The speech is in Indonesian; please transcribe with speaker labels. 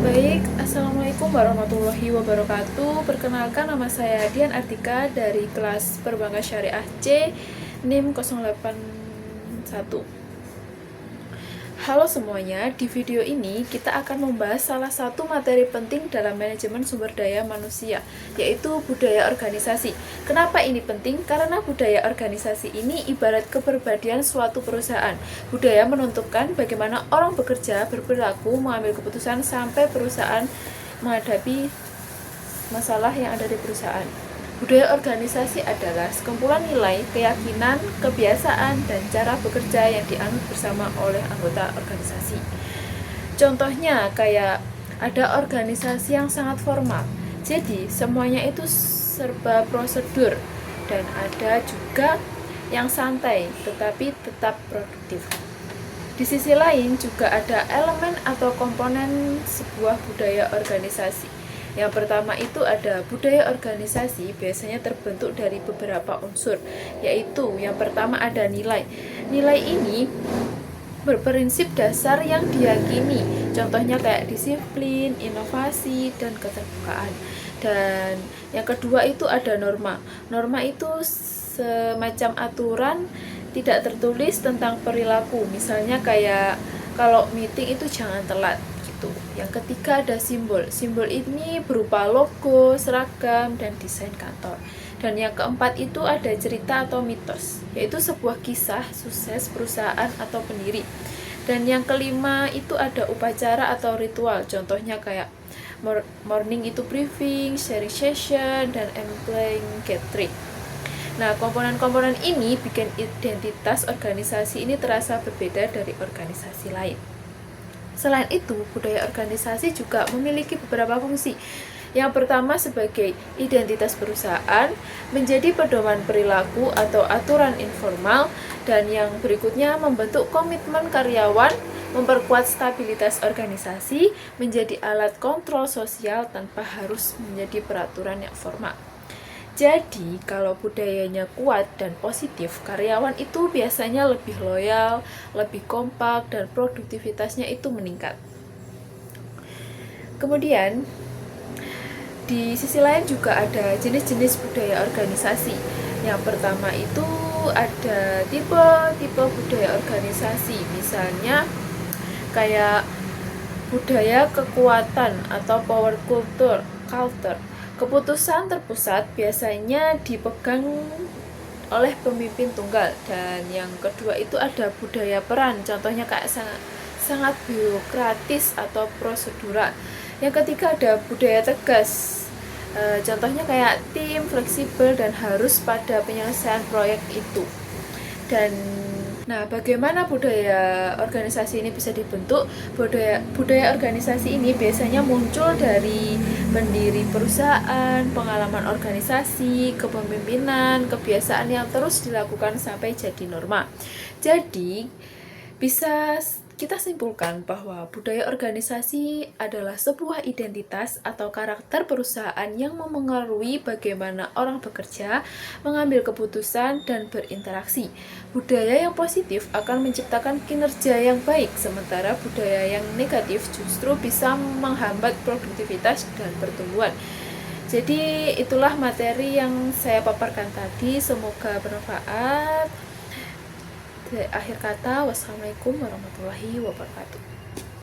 Speaker 1: Baik, Assalamualaikum warahmatullahi wabarakatuh. Perkenalkan, nama saya Dian Artika dari kelas Perbankan Syariah C, NIM 081. Halo semuanya, di video ini kita akan membahas salah satu materi penting dalam manajemen sumber daya manusia, yaitu budaya organisasi. Kenapa ini penting? Karena budaya organisasi ini ibarat kepribadian suatu perusahaan. Budaya menentukan bagaimana orang bekerja, berperilaku, mengambil keputusan sampai perusahaan menghadapi masalah yang ada di perusahaan. Budaya organisasi adalah sekumpulan nilai, keyakinan, kebiasaan, dan cara bekerja yang dianut bersama oleh anggota organisasi. Contohnya kayak ada organisasi yang sangat formal, jadi semuanya itu serba prosedur, dan ada juga yang santai tetapi tetap produktif. Di sisi lain juga ada elemen atau komponen sebuah budaya organisasi. Yang pertama itu ada budaya organisasi, biasanya terbentuk dari beberapa unsur, yaitu yang pertama ada nilai. Nilai ini berprinsip dasar yang diyakini, contohnya kayak disiplin, inovasi, dan keterbukaan. Dan yang kedua itu ada norma. Norma itu semacam aturan tidak tertulis tentang perilaku, misalnya kayak kalau meeting itu jangan telat. Yang ketiga ada simbol. Simbol ini berupa logo, seragam, dan desain kantor. Dan yang keempat itu ada cerita atau mitos, yaitu sebuah kisah sukses perusahaan atau pendiri. Dan yang kelima itu ada upacara atau ritual, contohnya kayak morning itu briefing, sharing session, dan employee gathering. Nah, komponen-komponen ini bikin identitas organisasi ini terasa berbeda dari organisasi lain. Selain itu, budaya organisasi juga memiliki beberapa fungsi. Yang pertama sebagai identitas perusahaan, menjadi pedoman perilaku atau aturan informal, dan yang berikutnya membentuk komitmen karyawan, memperkuat stabilitas organisasi, menjadi alat kontrol sosial tanpa harus menjadi peraturan yang formal. Jadi, kalau budayanya kuat dan positif, karyawan itu biasanya lebih loyal, lebih kompak, dan produktivitasnya itu meningkat. Kemudian, di sisi lain juga ada jenis-jenis budaya organisasi. Yang pertama itu ada tipe-tipe budaya organisasi, misalnya kayak budaya kekuatan atau power culture. Keputusan terpusat biasanya dipegang oleh pemimpin tunggal. Dan yang kedua itu ada budaya peran, contohnya kayak sangat birokratis atau prosedural. Yang ketiga ada budaya tegas, contohnya kayak tim fleksibel dan harus pada penyelesaian proyek itu. Dan bagaimana budaya organisasi ini bisa dibentuk? Budaya organisasi ini biasanya muncul dari pendiri perusahaan, pengalaman organisasi, kepemimpinan, kebiasaan yang terus dilakukan sampai jadi norma. Jadi, bisa kita simpulkan bahwa budaya organisasi adalah sebuah identitas atau karakter perusahaan yang memengaruhi bagaimana orang bekerja, mengambil keputusan, dan berinteraksi. Budaya yang positif akan menciptakan kinerja yang baik, sementara budaya yang negatif justru bisa menghambat produktivitas dan pertumbuhan. Jadi itulah materi yang saya paparkan tadi, semoga bermanfaat. Akhir kata, wassalamualaikum warahmatullahi wabarakatuh.